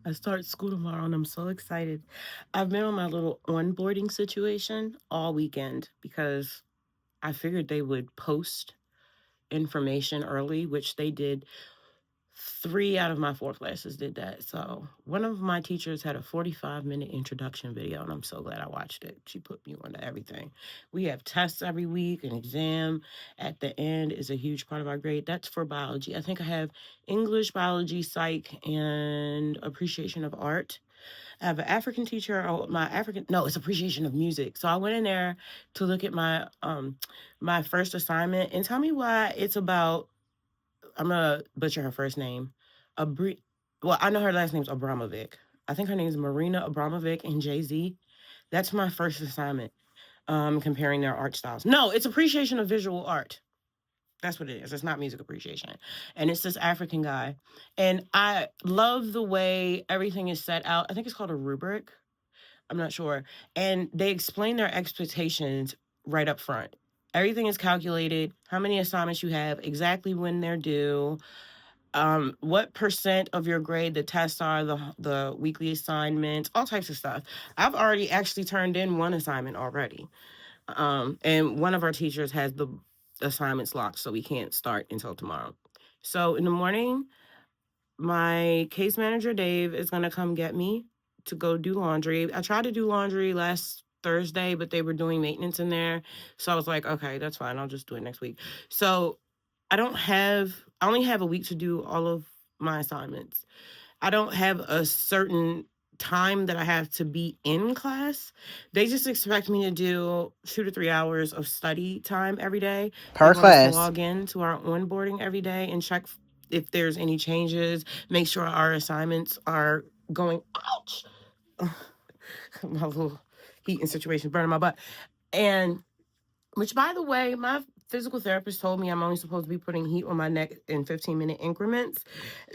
I start school tomorrow and I'm so excited. I've been on my little onboarding situation all weekend because I figured they would post information early, which they did. Three out of my four classes did that. So one of my teachers had a 45-minute introduction video, and I'm so glad I watched it. She put me on to everything. We have tests every week, an exam at the end is a huge part of our grade. That's for biology. I think I have English, biology, psych, and appreciation of art. I have an African teacher. Oh, my African, no, it's appreciation of music. So I went in there to look at my first assignment and tell me why it's about. I'm gonna butcher her first name. Abri. Well, I know her last name's Abramovic. I think her name is Marina Abramovic and Jay Z. That's my first assignment. Comparing their art styles. No, it's appreciation of visual art. That's what it is. It's not music appreciation. And it's this African guy. And I love the way everything is set out. I think it's called a rubric. I'm not sure. And they explain their expectations right up front. Everything is calculated, how many assignments you have, exactly when they're due, what percent of your grade the tests are, the weekly assignments, all types of stuff. I've already actually turned in one assignment already. And one of our teachers has the assignments locked, so we can't start until tomorrow. So in the morning, my case manager, Dave, is going to come get me to go do laundry. I tried to do laundry last Thursday, but they were doing maintenance in there. So I was like, okay, that's fine. I'll just do it next week. So I only have a week to do all of my assignments. I don't have a certain time that I have to be in class. They just expect me to do 2 to 3 hours of study time every day. They Per want us to class. log in to our onboarding every day and check if there's any changes, make sure our assignments are going. Ouch! My little heating situation burning my butt. And which, by the way, my physical therapist told me I'm only supposed to be putting heat on my neck in 15-minute increments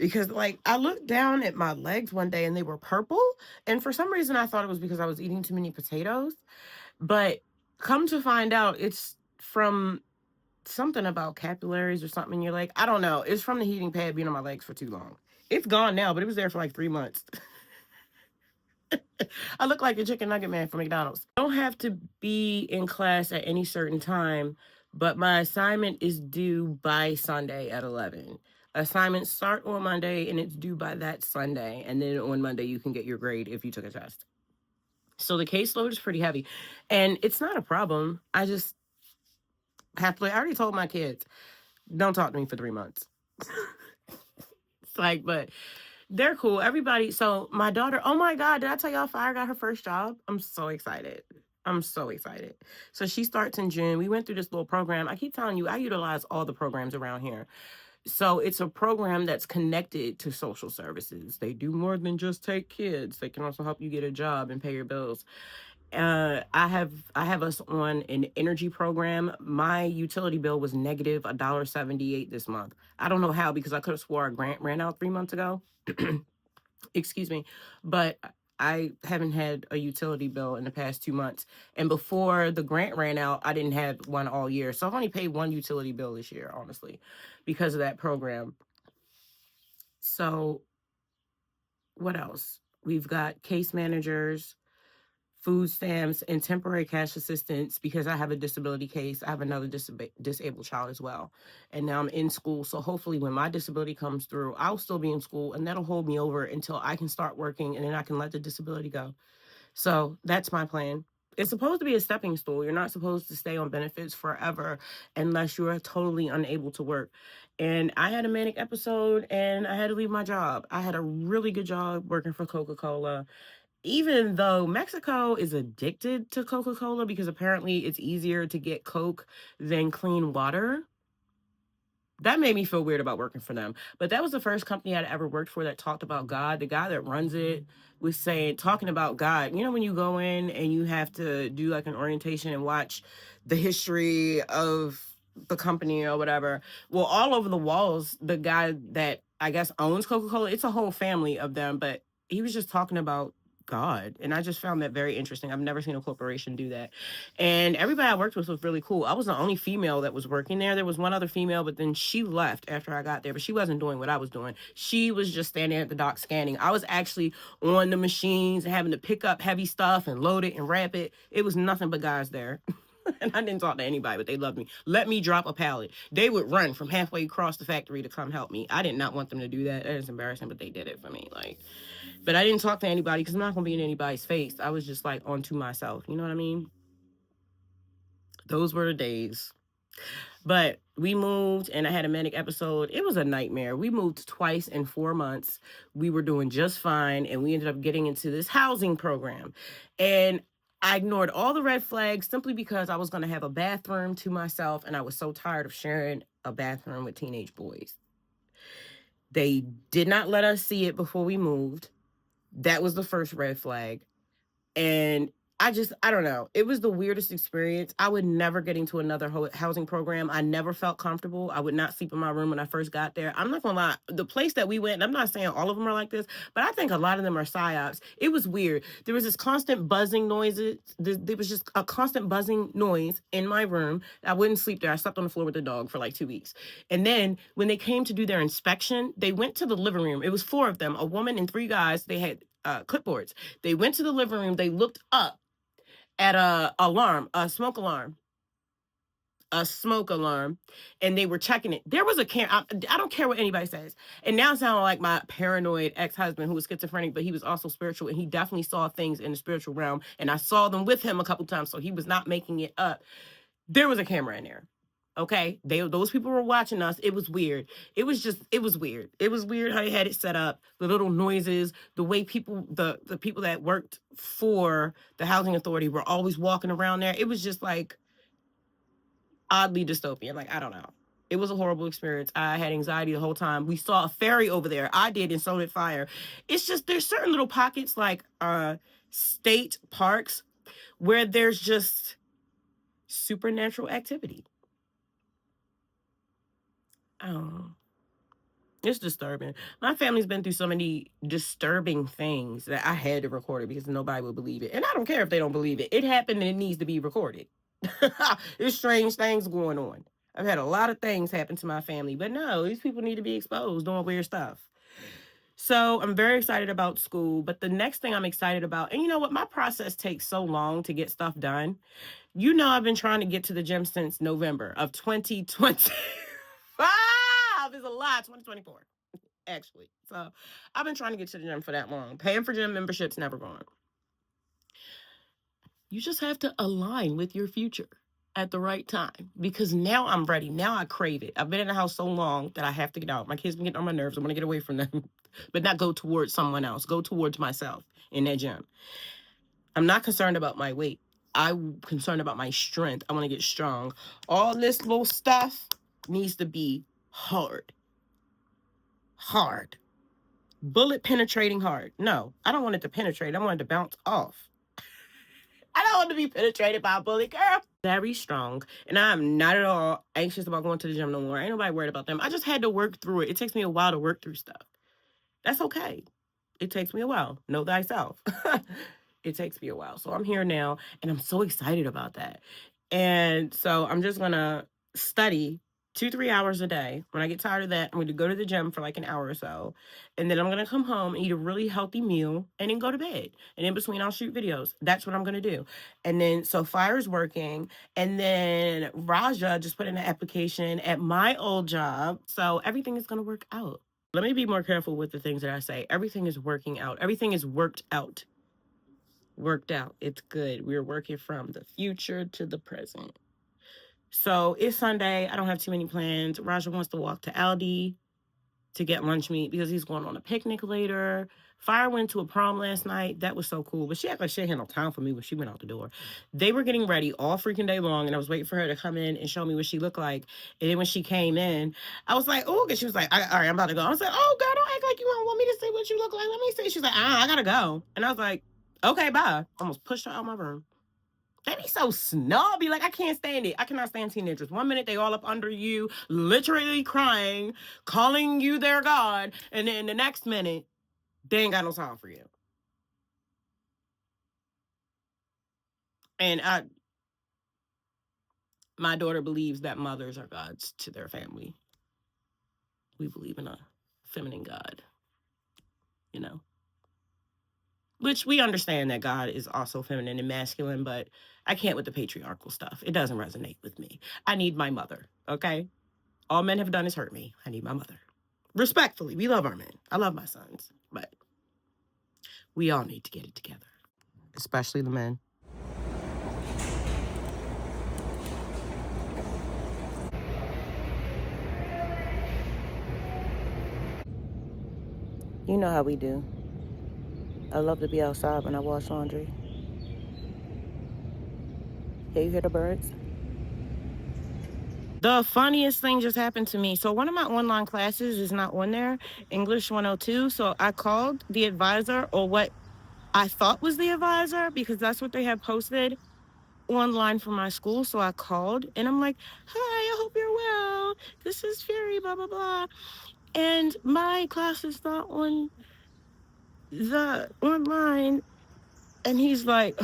because, like, I looked down at my legs one day and they were purple. And for some reason, I thought it was because I was eating too many potatoes. But come to find out, it's from something about capillaries or something in your leg. I don't know. It's from the heating pad being on my legs for too long. It's gone now, but it was there for like 3 months. I look like a chicken nugget man from McDonald's. I don't have to be in class at any certain time, but my assignment is due by Sunday at 11. Assignments start on Monday and it's due by that Sunday. And then on Monday, you can get your grade if you took a test. So the caseload is pretty heavy. And it's not a problem. I just have to, I already told my kids, don't talk to me for 3 months. It's like, but they're cool. Everybody. So my daughter, oh my God, did I tell y'all Fire got her first job? I'm so excited. I'm so excited. So she starts in June. We went through this little program. I keep telling you, I utilize all the programs around here. So it's a program that's connected to social services. They do more than just take kids. They can also help you get a job and pay your bills. I have us on an energy program. My utility bill was negative $1.78 this month. I don't know how because I could have swore a grant ran out 3 months ago. Excuse me, but I haven't had a utility bill in the past 2 months. And before the grant ran out, I didn't have one all year. So I've only paid one utility bill this year, honestly, because of that program. So what else? We've got case managers, food stamps, and temporary cash assistance because I have a disability case. I have another disabled child as well. And now I'm in school. So hopefully when my disability comes through, I'll still be in school and that'll hold me over until I can start working and then I can let the disability go. So that's my plan. It's supposed to be a stepping stool. You're not supposed to stay on benefits forever unless you're totally unable to work. And I had a manic episode and I had to leave my job. I had a really good job working for Coca-Cola, even though Mexico is addicted to Coca-Cola because apparently it's easier to get Coke than clean water. That made me feel weird about working for them. But that was the first company I'd ever worked for that talked about God. The guy that runs it was talking about God. You know, when you go in and you have to do like an orientation and watch the history of the company or whatever. Well, all over the walls, the guy that I guess owns Coca-Cola, it's a whole family of them, but he was just talking about God. And I just found that very interesting. I've never seen a corporation do that. And everybody I worked with was really cool. I was the only female that was working there. There was one other female, but then she left after I got there. But she wasn't doing what I was doing. She was just standing at the dock scanning. I was actually on the machines and having to pick up heavy stuff and load it and wrap it. It was nothing but guys there. And I didn't talk to anybody, but they loved me. Let me drop a pallet. They would run from halfway across the factory to come help me. I did not want them to do that. That is embarrassing, but they did it for me. Like, but I didn't talk to anybody because I'm not going to be in anybody's face. I was just like onto myself. You know what I mean? Those were the days. But we moved and I had a manic episode. It was a nightmare. We moved twice in 4 months. We were doing just fine. And we ended up getting into this housing program. And I ignored all the red flags simply because I was going to have a bathroom to myself. And I was so tired of sharing a bathroom with teenage boys. They did not let us see it before we moved. That was the first red flag. And I don't know. It was the weirdest experience. I would never get into another housing program. I never felt comfortable. I would not sleep in my room when I first got there. I'm not going to lie. The place that we went, and I'm not saying all of them are like this, but I think a lot of them are psyops. It was weird. There was this constant buzzing noises. There was just a constant buzzing noise in my room. I wouldn't sleep there. I slept on the floor with the dog for like 2 weeks. And then when they came to do their inspection, they went to the living room. It was 4 of them, a woman and 3 guys. They had clipboards. They went to the living room. They looked up at a smoke alarm, and they were checking it. There was a camera. I don't care what anybody says. And now I sound like my paranoid ex-husband who was schizophrenic, but he was also spiritual, and he definitely saw things in the spiritual realm. And I saw them with him a couple times, so he was not making it up. There was a camera in there. Okay, those people were watching us. It was weird. It was weird. It was weird how they had it set up, the little noises, the way people, the people that worked for the housing authority were always walking around there. It was just like oddly dystopian. Like, I don't know. It was a horrible experience. I had anxiety the whole time. We saw a ferry over there. I did, and so did fire. It's just there's certain little pockets like state parks where there's just supernatural activity. Oh, it's disturbing. My family's been through so many disturbing things that I had to record it because nobody would believe it. And I don't care if they don't believe it. It happened and it needs to be recorded. There's strange things going on. I've had a lot of things happen to my family, but no, these people need to be exposed doing weird stuff. So I'm very excited about school, but the next thing I'm excited about, and you know what, my process takes so long to get stuff done. You know, I've been trying to get to the gym since November of 2020. It's a lot, 2024, actually. So I've been trying to get to the gym for that long. Paying for gym memberships never gone. You just have to align with your future at the right time because now I'm ready. Now I crave it. I've been in the house so long that I have to get out. My kids been getting on my nerves. I want to get away from them, but not go towards someone else. Go towards myself in that gym. I'm not concerned about my weight. I'm concerned about my strength. I want to get strong. All this little stuff needs to be hard. Bullet penetrating hard. No, I don't want it to penetrate. I want it to bounce off. I don't want to be penetrated by a bullet, girl. Very strong. And I'm not at all anxious about going to the gym no more. Ain't nobody worried about them. I just had to work through it. It takes me a while to work through stuff. That's okay. It takes me a while. Know thyself. It takes me a while. So I'm here now, and I'm so excited about that. And so I'm just going to study 2-3 hours a day. When I get tired of that, I'm going to go to the gym for like an hour or so. And then I'm going to come home and eat a really healthy meal and then go to bed. And in between, I'll shoot videos. That's what I'm going to do. And then, so Fire's working. And then Raja just put in an application at my old job. So everything is going to work out. Let me be more careful with the things that I say. Everything is working out. Everything is worked out. It's good. We're working from the future to the present. So it's Sunday. I don't have too many plans. Raja wants to walk to Aldi to get lunch meat because he's going on a picnic later. Fire went to a prom last night. That was so cool. But she acted like she had no time for me when she went out the door. They were getting ready all freaking day long, and I was waiting for her to come in and show me what she looked like. And then when she came in, I was like, oh, because she was like, all right, I'm about to go. I was like, oh, girl, don't act like you don't want me to see what you look like. Let me see. She's like, I got to go. And I was like, okay, bye. Almost pushed her out of my room. They be so snobby. Like, I can't stand it. I cannot stand teenagers. 1 minute, they all up under you, literally crying, calling you their God. And then the next minute, they ain't got no time for you. And my daughter believes that mothers are gods to their family. We believe in a feminine God, you know, which we understand that God is also feminine and masculine, but I can't with the patriarchal stuff. It doesn't resonate with me. I need my mother, okay? All men have done is hurt me. I need my mother. Respectfully, we love our men. I love my sons, but we all need to get it together, especially the men. You know how we do. I love to be outside when I wash laundry. Hey, you hear the birds? The funniest thing just happened to me. So one of my online classes is not on there, English 102. So I called the advisor, or what I thought was the advisor, because that's what they had posted online for my school. So I called and I'm like, hi, I hope you're well. This is Fury, blah, blah, blah. And my class is not on the online. And he's like,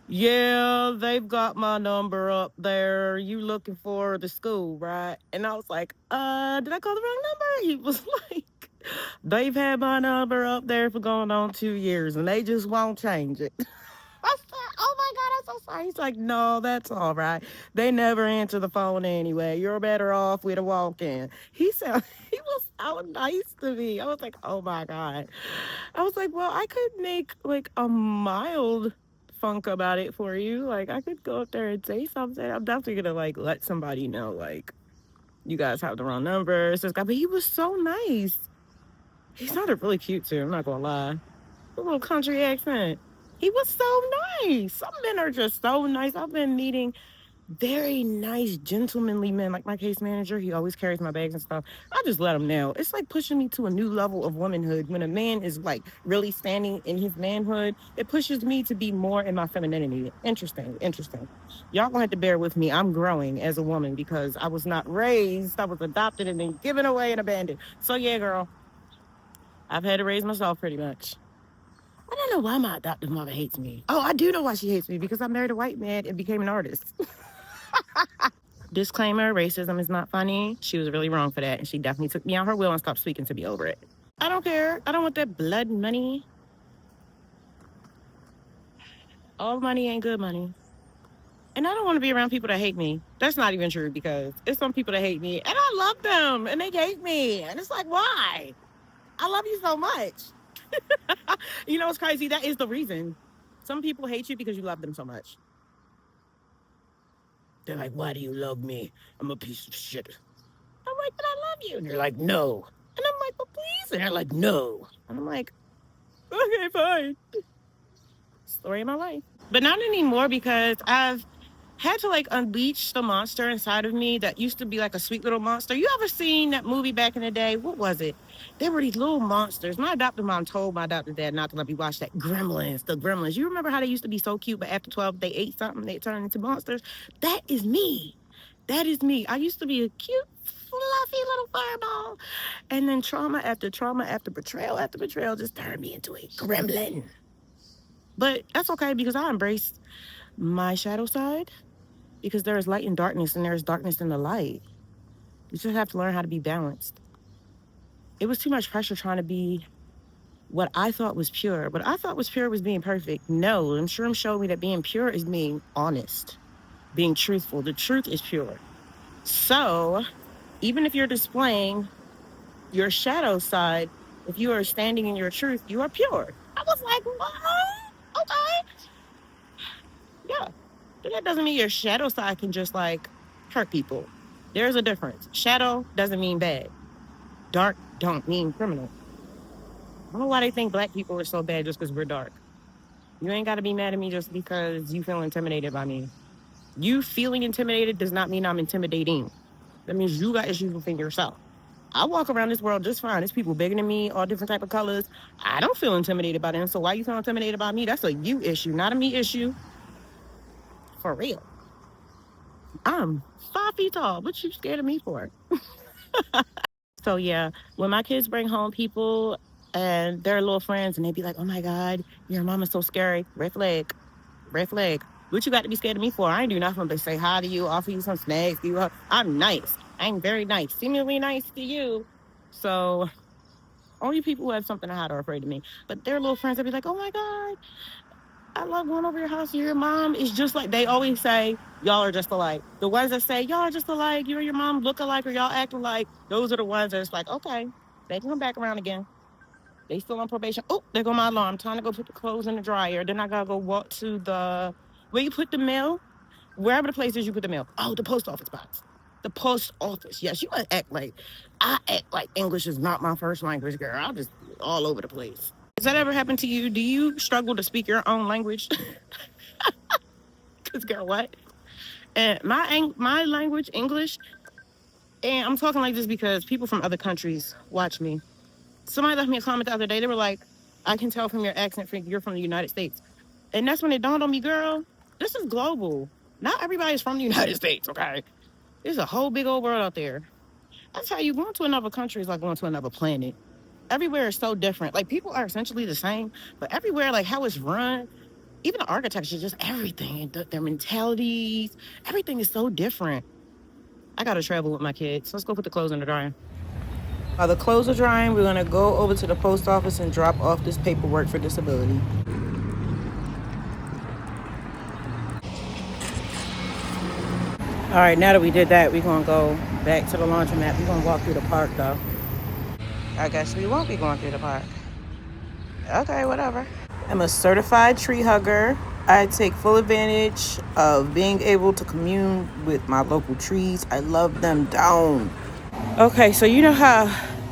yeah, they've got my number up there. You looking for the school, right? And I was like, did I call the wrong number? He was like, they've had my number up there for going on 2 years and they just won't change it. I said, oh my God, I'm so sorry. He's like, no, that's all right. They never answer the phone anyway. You're better off with a walk-in. He said, he was so nice to me. I was like, oh my God. I was like, well, I could make like a mild funk about it for you. Like, I could go up there and say something. I'm definitely gonna like let somebody know, like, you guys have the wrong number. It's this guy, but he was so nice. He sounded really cute too. I'm not gonna lie. A little country accent. He was so nice. Some men are just so nice. I've been meeting very nice, gentlemanly men. Like my case manager, he always carries my bags and stuff. I just let him know. It's like pushing me to a new level of womanhood. When a man is like really standing in his manhood, it pushes me to be more in my femininity. Interesting, interesting. Y'all gonna have to bear with me. I'm growing as a woman because I was not raised. I was adopted and then given away and abandoned. So yeah, girl, I've had to raise myself pretty much. I don't know why my adoptive mother hates me. Oh, I do know why she hates me, because I married a white man and became an artist. Disclaimer, racism is not funny. She was really wrong for that. And she definitely took me on her will and stopped speaking to me over it. I don't care. I don't want that blood money. All money ain't good money. And I don't want to be around people that hate me. That's not even true, because it's some people that hate me and I love them and they hate me. And it's like, why? I love you so much. You know, it's crazy. That is the reason. Some people hate you because you love them so much. They're like, why do you love me? I'm a piece of shit. I'm like, but I love you. And they're like, no. And I'm like, well, please. And they're like, no. And I'm like, okay, fine. Story of my life. But not anymore, because I've had to like unleash the monster inside of me that used to be like a sweet little monster. You ever seen that movie back in the day? What was it? There were these little monsters. My adopted mom told my adopted dad not to let me watch that. Gremlins, the Gremlins. You remember how they used to be so cute, but after 12, they ate something, they turned into monsters? That is me. That is me. I used to be a cute, fluffy little fireball. And then trauma after betrayal just turned me into a gremlin. But that's okay, because I embrace my shadow side, because there is light in darkness and there is darkness in the light. You just have to learn how to be balanced. It was too much pressure trying to be what I thought was pure. What I thought was pure was being perfect. No, I'm sure showed me that being pure is being honest, being truthful. The truth is pure. So even if you're displaying your shadow side, if you are standing in your truth, you are pure. I was like, what? Okay. Yeah. But that doesn't mean your shadow side can just like hurt people. There's a difference. Shadow doesn't mean bad. Dark don't mean criminal. I don't know why they think black people are so bad just because we're dark. You ain't got to be mad at me just because you feel intimidated by me. You feeling intimidated does not mean I'm intimidating. That means you got issues within yourself. I walk around this world just fine. There's people bigger than me, all different type of colors. I don't feel intimidated by them. So why you feel intimidated by me? That's a you issue, not a me issue. For real. I'm 5 feet tall. What you scared of me for? So yeah, when my kids bring home people and their little friends and they be like, oh my God, your mom is so scary. Red flag. red flag. What you got to be scared of me for? I ain't do nothing but say hi to you, offer you some snacks, give you a, I'm nice. I'm very nice, seemingly nice to you. So only people who have something to hide are afraid of me. But their little friends, they'll be like, oh my God, I love going over your house. Your mom is just like, they always say, y'all are just alike. The ones that say, y'all are just alike, you and your mom look alike, or y'all act alike, those are the ones that's like, okay, they can come back around again. They still on probation. Oh, there go my alarm. Time to go put the clothes in the dryer. Then I gotta go walk to the, where you put the mail, wherever the place is you put the mail. Oh, the post office box. The post office. Yes, you gotta act like, I act like English is not my first language, girl. I'll just all over the place. Has that ever happened to you? Do you struggle to speak your own language? Because girl, what? And my language, English, and I'm talking like this because people from other countries watch me. Somebody left me a comment the other day. They were like, I can tell from your accent you're from the United States. And that's when it dawned on me, girl, this is global. Not everybody's from the United States, okay? There's a whole big old world out there. I tell you, going to another country is like going to another planet. Everywhere is so different. Like, people are essentially the same, but everywhere, like how it's run, even the architecture, just everything, and their mentalities, everything is so different. I gotta travel with my kids. Let's go put the clothes in the dryer. While the clothes are drying, we're gonna go over to the post office and drop off this paperwork for disability. All right, now that we did that, we're gonna go back to the laundromat. We're gonna walk through the park though. I guess we won't be going through the park. Okay, whatever. I'm a certified tree hugger. I take full advantage of being able to commune with my local trees. I love them down. Okay, so you know how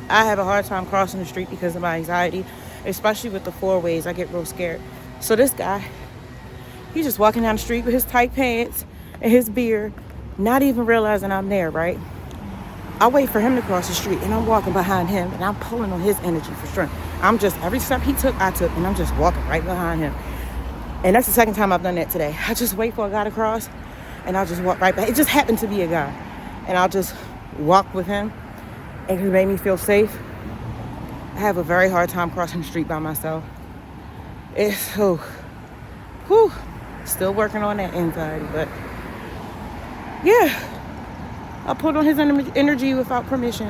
I have a hard time crossing the street because of my anxiety, especially with the four ways. I get real scared. So this guy, he's just walking down the street with his tight pants and his beard, not even realizing I'm there, right? I wait for him to cross the street, and I'm walking behind him, and I'm pulling on his energy for strength. I'm just, every step he took, I took, and I'm just walking right behind him. And that's the second time I've done that today. I just wait for a guy to cross, and I'll just walk right back. It just happened to be a guy. And I'll just walk with him, and it made me feel safe. I have a very hard time crossing the street by myself. It's, still working on that anxiety, but yeah. I pulled on his energy without permission.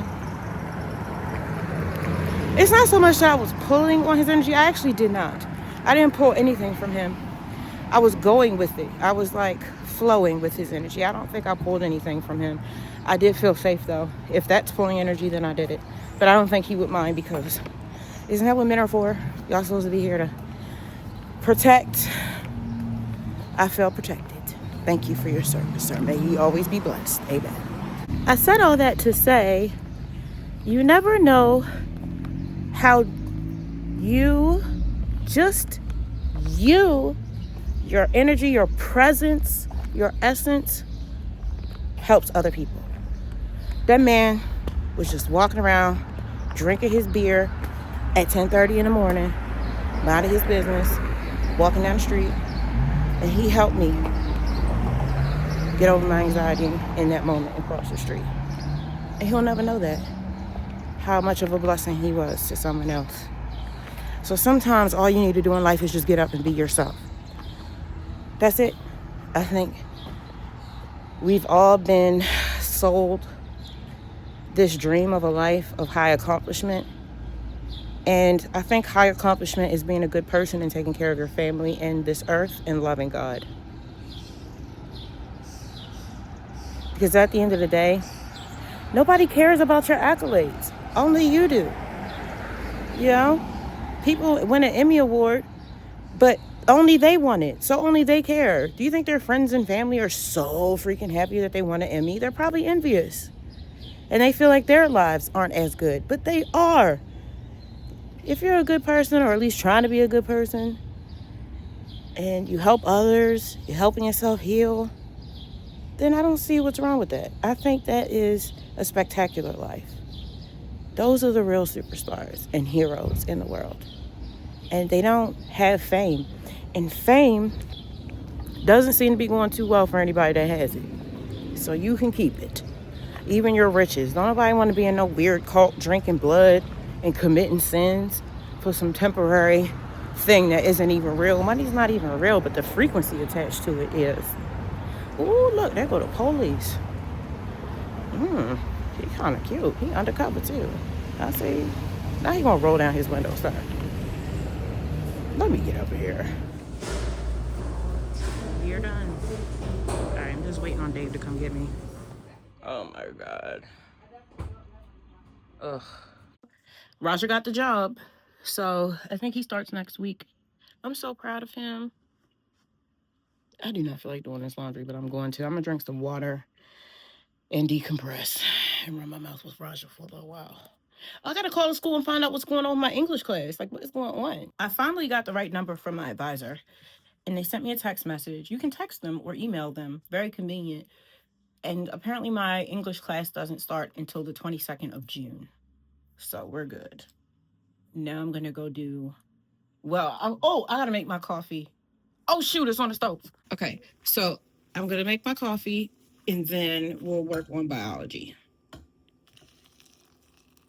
It's not so much that I was pulling on his energy. I actually did not. I didn't pull anything from him. I was going with it. I was like flowing with his energy. I don't think I pulled anything from him. I did feel safe though. If that's pulling energy, then I did it. But I don't think he would mind, because isn't that what men are for? Y'all supposed to be here to protect. I felt protected. Thank you for your service, sir. May you always be blessed. Amen. I said all that to say, you never know how your energy, your presence, your essence helps other people. That man was just walking around, drinking his beer at 10:30 in the morning, minding his business, walking down the street, and he helped me get over my anxiety in that moment and cross the street. And he'll never know that, how much of a blessing he was to someone else. So sometimes all you need to do in life is just get up and be yourself. That's it. I think we've all been sold this dream of a life of high accomplishment. And I think high accomplishment is being a good person and taking care of your family and this earth and loving God. Because at the end of the day, nobody cares about your accolades. Only you do. You know? People win an Emmy Award, but only they won it. So only they care. Do you think their friends and family are so freaking happy that they won an Emmy? They're probably envious. And they feel like their lives aren't as good. But they are. If you're a good person, or at least trying to be a good person, and you help others, you're helping yourself heal, then I don't see what's wrong with that. I think that is a spectacular life. Those are the real superstars and heroes in the world. And they don't have fame. And fame doesn't seem to be going too well for anybody that has it. So you can keep it. Even your riches. Don't nobody want to be in no weird cult drinking blood and committing sins for some temporary thing that isn't even real. Money's not even real, but the frequency attached to it is. Ooh, look, there go the police. He kind of cute. He undercover too. I see. Now he gonna roll down his window, sir. Let me get over here. You're done. Alright, I'm just waiting on Dave to come get me. Oh my god. Ugh. Roger got the job. So I think he starts next week. I'm so proud of him. I do not feel like doing this laundry, but I'm going to. I'm gonna drink some water and decompress and run my mouth with Roger for a little while. I gotta call the school and find out what's going on with my English class. Like, what is going on? I finally got the right number from my advisor, and they sent me a text message. You can text them or email them. Very convenient. And apparently my English class doesn't start until the 22nd of June. So we're good. Now I'm gonna go do, I gotta make my coffee. Oh shoot, it's on the stove. Okay, so I'm gonna make my coffee and then we'll work on biology.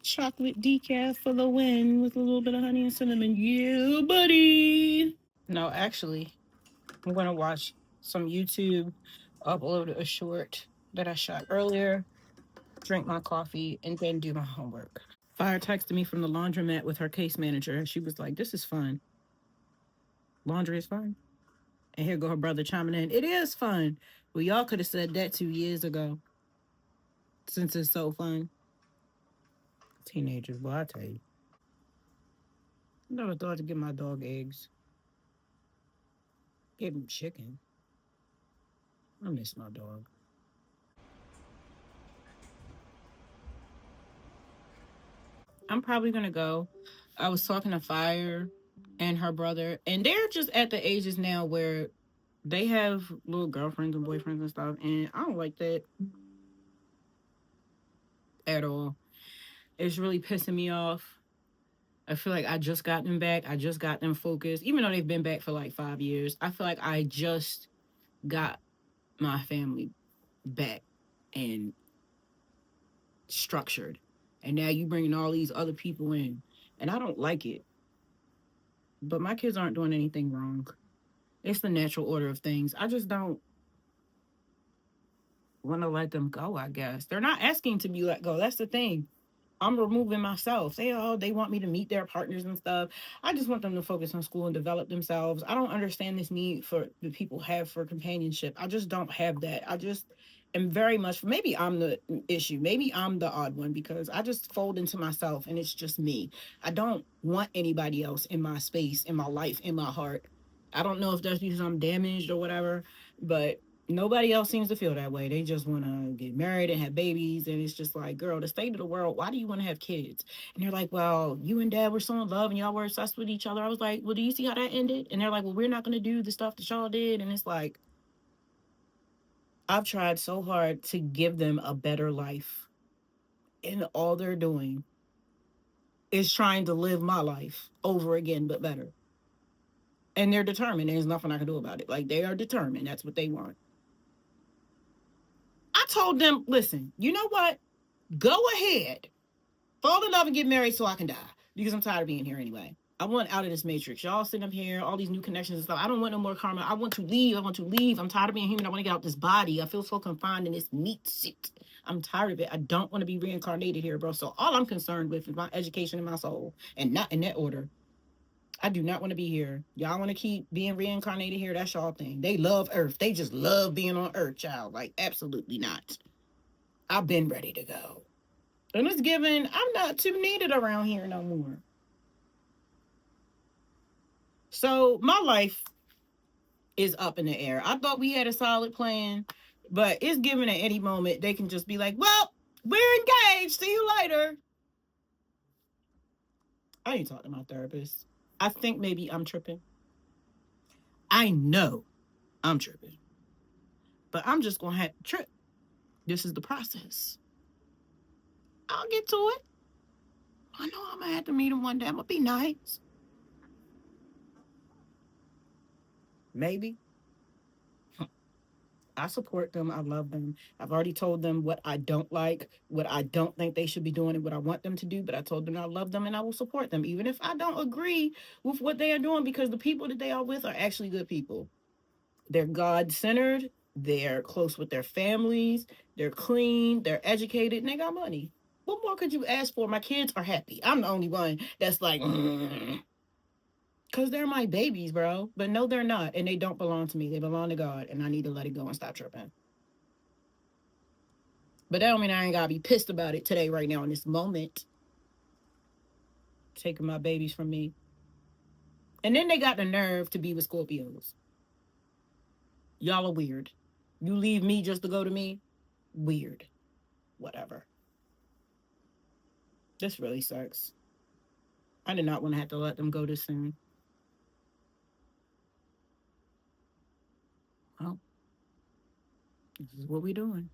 Chocolate decaf for the win with a little bit of honey and cinnamon. Yeah, buddy. No, actually, I'm gonna watch some YouTube, upload a short that I shot earlier, drink my coffee, and then do my homework. Fire texted me from the laundromat with her case manager. She was like, "This is fun. Laundry is fun." And here go her brother chiming in. It is fun. Well, y'all could have said that 2 years ago. Since it's so fun. Teenagers, boy, I tell you. I never thought to give my dog eggs. Gave him chicken. I miss my dog. I'm probably gonna go. I was talking to Fire and her brother, and they're just at the ages now where they have little girlfriends and boyfriends and stuff, and I don't like that at all. It's really pissing me off. I feel like I just got them back. I just got them focused, even though they've been back for like 5 years. I feel like I just got my family back and structured, and now you bringing all these other people in, and I don't like it. But my kids aren't doing anything wrong. It's the natural order of things. I just don't want to let them go, I guess. They're not asking to be let go. That's the thing. I'm removing myself. They want me to meet their partners and stuff. I just want them to focus on school and develop themselves. I don't understand this need for the people have for companionship. I just don't have that. I just am very much, maybe I'm the issue. Maybe I'm the odd one because I just fold into myself and it's just me. I don't want anybody else in my space, in my life, in my heart. I don't know if that's because I'm damaged or whatever, but nobody else seems to feel that way. They just want to get married and have babies. And it's just like, girl, the state of the world, why do you want to have kids? And they're like, well, you and dad were so in love and y'all were obsessed with each other. I was like, well, do you see how that ended? And they're like, well, we're not going to do the stuff that y'all did. And it's like, I've tried so hard to give them a better life. And all they're doing is trying to live my life over again, but better. And they're determined. There's nothing I can do about it. Like, they are determined. That's what they want. I told them, listen, you know what? Go ahead. Fall in love and get married so I can die. Because I'm tired of being here anyway. I want out of this matrix. Y'all sitting up here, all these new connections and stuff. I don't want no more karma. I want to leave. I want to leave. I'm tired of being human. I want to get out this body. I feel so confined in this meat suit. I'm tired of it. I don't want to be reincarnated here, bro. So all I'm concerned with is my education and my soul. And not in that order. I do not want to be here. Y'all want to keep being reincarnated here? That's y'all thing. They love Earth. They just love being on Earth, child. Like, absolutely not. I've been ready to go. And it's given, I'm not too needed around here no more. So my life is up in the air. I thought we had a solid plan, but it's given at any moment they can just be like, well, we're engaged. See you later. I need to talk to my therapist. I think maybe I'm tripping. I know I'm tripping. But I'm just going to have to trip. This is the process. I'll get to it. I know I'm going to have to meet him one day. I'm going to be nice. Maybe. I support them. I love them. I've already told them what I don't like, what I don't think they should be doing, and what I want them to do. But I told them I love them and I will support them, even if I don't agree with what they are doing, because the people that they are with are actually good people. They're God centered, they're close with their families, they're clean, they're educated, and they got money. What more could you ask for? My kids are happy. I'm the only one that's like, because they're my babies, bro. But no, they're not. And they don't belong to me. They belong to God. And I need to let it go and stop tripping. But that don't mean I ain't got to be pissed about it today, right now, in this moment, taking my babies from me. And then they got the nerve to be with Scorpios. Y'all are weird. You leave me just to go to me? Weird. Whatever. This really sucks. I did not want to have to let them go this soon. Well, this is what we doing.